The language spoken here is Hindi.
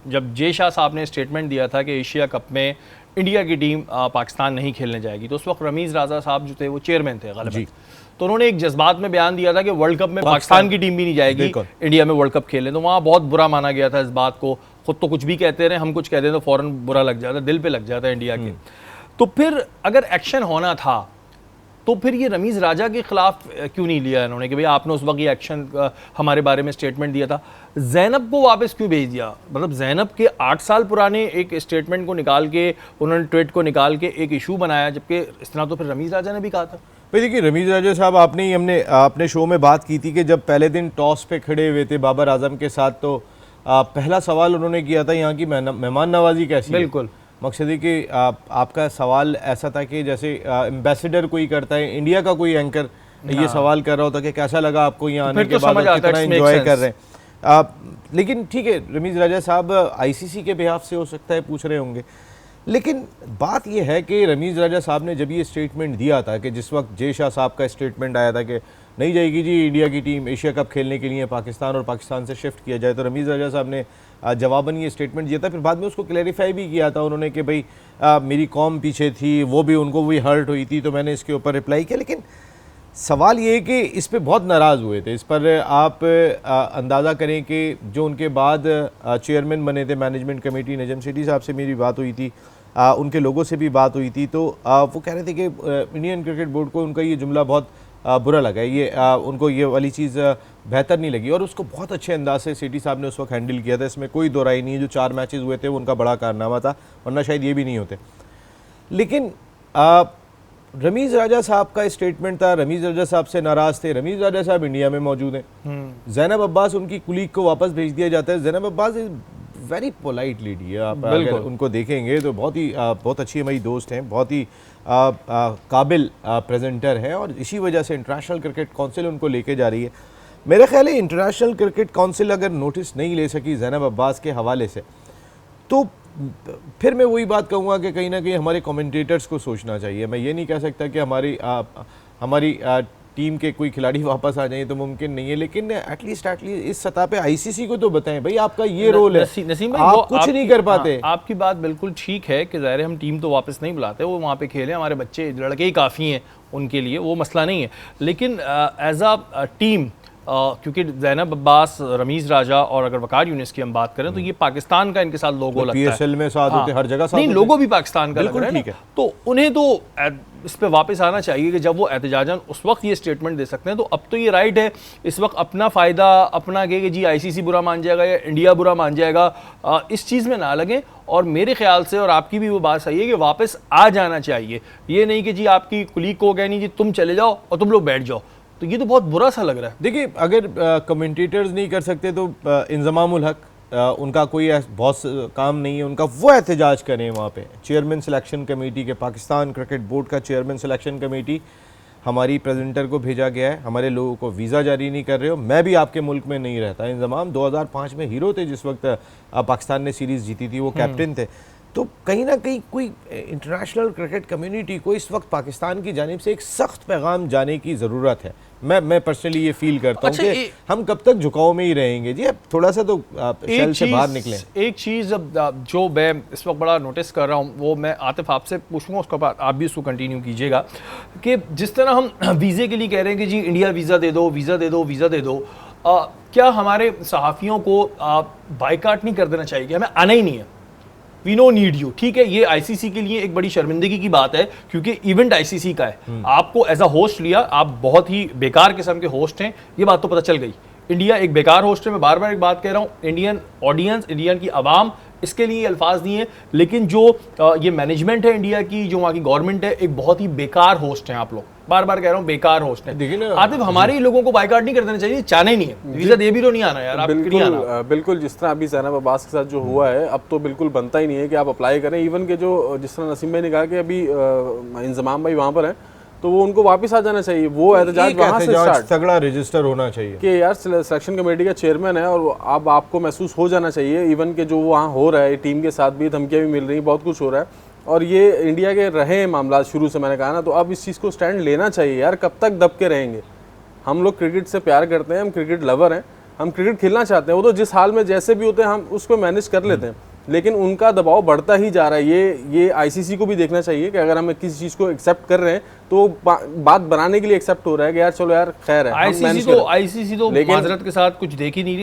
जब जे शाह साहब ने स्टेटमेंट दिया था कि एशिया कप में इंडिया की टीम पाकिस्तान नहीं खेलने जाएगी, तो उस वक्त रमीज़ राजा साहब जो थे वो चेयरमैन थे गलबन, तो उन्होंने एक जज्बात में बयान दिया था कि वर्ल्ड कप में पाकिस्तान की टीम भी नहीं जाएगी इंडिया में वर्ल्ड कप खेलने। तो वहाँ बहुत बुरा माना गया था इस बात को। खुद तो कुछ भी कहते रहे, हम कुछ कहते हैं तो फौरन बुरा लग जाता है, दिल पे लग जाता है इंडिया के। तो फिर अगर एक्शन होना था तो फिर ये रमीज़ राजा के खिलाफ क्यों नहीं लिया इन्होंने कि भाई आपने उस वक्त ये एक्शन हमारे बारे में स्टेटमेंट दिया था। ज़ैनब को वापस क्यों भेज दिया? मतलब ज़ैनब के 8 साल पुराने एक स्टेटमेंट को निकाल के, उन्होंने ट्वीट को निकाल के एक इशू बनाया, जबकि इस तरह तो फिर रमीज़ राजा ने भी कहा था। भाई देखिए, रमीज़ राजा साहब हमने अपने शो में बात की थी कि जब पहले दिन टॉस पे खड़े हुए थे बाबर आजम के साथ, तो पहला सवाल उन्होंने किया था यहाँ की मेहमान नवाजी कैसी है। बिल्कुल मकसद है कि आपका सवाल ऐसा था कि जैसे एम्बेसडर कोई करता है, इंडिया का कोई एंकर ये सवाल कर रहा होता कि कैसा लगा आपको यहाँ आने के बाद, कितना एंजॉय कर रहे हैं। लेकिन ठीक है, रमीज़ राजा साहब आईसीसी के बिहाफ से हो सकता है पूछ रहे होंगे, लेकिन बात यह है कि रमीज़ राजा साहब ने जब ये स्टेटमेंट दिया था कि जिस वक्त जे शाह साहब का स्टेटमेंट आया था कि नहीं जाएगी जी इंडिया की टीम एशिया कप खेलने के लिए पाकिस्तान, और पाकिस्तान से शिफ्ट किया जाए, तो रमीज़ राजा साहब ने जवाबन ये स्टेटमेंट दिया था। फिर बाद में उसको क्लैरिफाई भी किया था उन्होंने कि भाई मेरी कौम पीछे थी, वो भी उनको भी हर्ट हुई थी, तो मैंने इसके ऊपर रिप्लाई किया। लेकिन सवाल ये है कि इस पर बहुत नाराज़ हुए थे। इस पर आप अंदाज़ा करें कि जो उनके बाद चेयरमैन बने थे मैनेजमेंट कमेटी, नजम सेठी साहब से मेरी बात हुई थी, उनके लोगों से भी बात हुई थी, तो वो कह रहे थे कि इंडियन क्रिकेट बोर्ड को उनका ये जुमला बहुत बुरा लगा, ये उनको ये वाली चीज़ बेहतर नहीं लगी, और उसको बहुत अच्छे अंदाज से सेठी साहब ने उस वक्त हैंडल किया था। इसमें कोई दो राय नहीं है, जो 4 मैचेस हुए थे वो उनका बड़ा कारनामा था, वरना शायद ये भी नहीं होते। लेकिन रमीज़ राजा साहब का स्टेटमेंट था, रमीज़ राजा साहब से नाराज़ थे। रमीज़ राजा साहब इंडिया में मौजूद हैं, ज़ैनब अब्बास उनकी कुलीग को वापस भेज दिया जाता है। Zainab Abbas is very polite lady है, आप अगर उनको देखेंगे तो बहुत अच्छी हमारी दोस्त हैं, बहुत ही काबिल प्रेजेंटर है, और इसी वजह से इंटरनेशनल क्रिकेट काउंसिल उनको लेके जा रही है। मेरे ख्याल है इंटरनेशनल क्रिकेट काउंसिल अगर नोटिस नहीं ले सकी ज़ैनब अब्बास के हवाले से, तो फिर मैं वही बात कहूँगा कि कहीं ना कहीं हमारे कमेंटेटर्स को सोचना चाहिए। मैं ये नहीं कह सकता कि हमारी टीम के कोई खिलाड़ी वापस आ जाए तो मुमकिन नहीं है, लेकिन एटलीस्ट इस सतह पे आईसीसी को तो बताएं भाई आपका ये रोल है, नसीम भाई, आप कुछ नहीं कर पाते। आपकी बात बिल्कुल ठीक है कि ज़ाहिर हम टीम तो वापस नहीं बुलाते, वो वहाँ पे खेले, हमारे बच्चे लड़के ही काफ़ी हैं उनके लिए, वो मसला नहीं है। लेकिन एज अ टीम, क्योंकि ज़ैनब अब्बास, रमीज़ राजा और अगर वकार यूनिस की हम बात करें तो ये पाकिस्तान का इनके साथ लोगो लगता है। पीएसएल में साथ होते, हर जगह साथ नहीं, लोगो भी पाकिस्तान का लग रहा है, ठीक है। तो उन्हें तो इस पे वापस आना चाहिए कि जब वो एहतजाजन उस वक्त ये स्टेटमेंट दे सकते हैं, तो अब तो ये राइट है इस वक्त अपना फ़ायदा अपना कि जी आईसीसी बुरा मान जाएगा या इंडिया बुरा मान जाएगा, इस चीज़ में ना लगें। और मेरे ख्याल से, और आपकी भी वो बात सही है कि वापस आ जाना चाहिए, ये नहीं कि जी आपकी कुलीग को गए नहीं जी तुम चले जाओ और तुम लोग बैठ जाओ, तो ये तो बहुत बुरा सा लग रहा है। देखिए, अगर कमेंटेटर्स नहीं कर सकते तो इंजमामुल हक, उनका कोई बहुत काम नहीं है उनका, वो एहतजाज करें वहाँ पे। चेयरमैन सिलेक्शन कमेटी के, पाकिस्तान क्रिकेट बोर्ड का चेयरमैन सिलेक्शन कमेटी, हमारी प्रेजेंटर को भेजा गया है, हमारे लोगों को वीज़ा जारी नहीं कर रहे हो। मैं भी आपके मुल्क में नहीं रहता। इंजमाम 2005 में हीरो थे, जिस वक्त पाकिस्तान ने सीरीज़ जीती थी, वो कैप्टन थे। तो कहीं ना कहीं कोई इंटरनेशनल क्रिकेट कम्युनिटी को इस वक्त पाकिस्तान की जानिब से एक सख्त पैगाम जाने की ज़रूरत है। मैं पर्सनली ये फील करता हूँ कि हम कब तक झुकाव में ही रहेंगे जी, अब थोड़ा सा तो शेल से बाहर निकलें। एक चीज़ जो मैं इस वक्त बड़ा नोटिस कर रहा हूँ, वो मैं आतिफ आपसे पूछूंगा, उसके बाद आप भी उसको कंटिन्यू कीजिएगा, कि जिस तरह हम वीज़े के लिए कह रहे हैं कि जी इंडिया वीज़ा दे दो, वीज़ा दे दो, वीज़ा दे दो, क्या हमारे सहाफ़ियों को बाइकाट नहीं कर देना चाहिए कि हमें आना ही नहीं है, वी नो नीड यू? ठीक है, ये आईसीसी के लिए एक बड़ी शर्मिंदगी की बात है, क्योंकि इवेंट आईसीसी का है, आपको एज अ होस्ट लिया, आप बहुत ही बेकार किस्म के होस्ट हैं, ये बात तो पता चल गई। इंडिया एक बेकार होस्ट है, मैं बार बार एक बात कह रहा हूँ, इंडियन ऑडियंस, इंडियन की आवाम इसके लिए अल्फाज नहीं है, लेकिन जो ये मैनेजमेंट है इंडिया की, जो वहाँ की गवर्नमेंट है, एक बहुत ही बेकार होस्ट हैं आप लोग, बार बार कह रहा हूँ बेकार होस्ट है। देखिए ना आतिफ, हमारे लोगों को बाइकाट नहीं कर देना चाहिए, चाहना ही नहीं है, वीज़ा दे भी तो नहीं आना यार, आप नहीं आना। बिल्कुल, जिस तरह अभी ज़ैनब अब्बास के साथ जो हुआ है, अब तो बिल्कुल बनता ही नहीं है कि आप अप्लाई करें। इवन के जो जिस तरह नसीम भाई ने कहा कि अभी इंजमाम भाई वहाँ पर हैं, तो वो उनको वापस आ जाना चाहिए, वो एहतजाज वहाँ से स्टार्ट, तगड़ा रजिस्टर होना चाहिए कि यार सिलेक्शन कमेटी का चेयरमैन है, और अब आपको महसूस हो जाना चाहिए। इवन के जो वहाँ हो रहा है, टीम के साथ भी धमकियाँ भी मिल रही हैं, बहुत कुछ हो रहा है, और ये इंडिया के रहे मामला शुरू से, मैंने कहा ना, तो अब इस चीज़ को स्टैंड लेना चाहिए यार। कब तक दब के रहेंगे? हम लोग क्रिकेट से प्यार करते हैं, हम क्रिकेट लवर हैं, हम क्रिकेट खेलना चाहते हैं, वो तो जिस हाल में जैसे भी होते हैं हम उसको मैनेज कर लेते हैं, लेकिन उनका दबाव बढ़ता ही जा रहा है। ये आईसीसी को भी देखना चाहिए कि अगर हम किसी चीज़ को एक्सेप्ट कर रहे हैं तो बात बनाने के लिए एक्सेप्ट हो रहा है कि यार चलो यार खैर है, आईसीसी तो माजरत के साथ कुछ देख ही नहीं रही।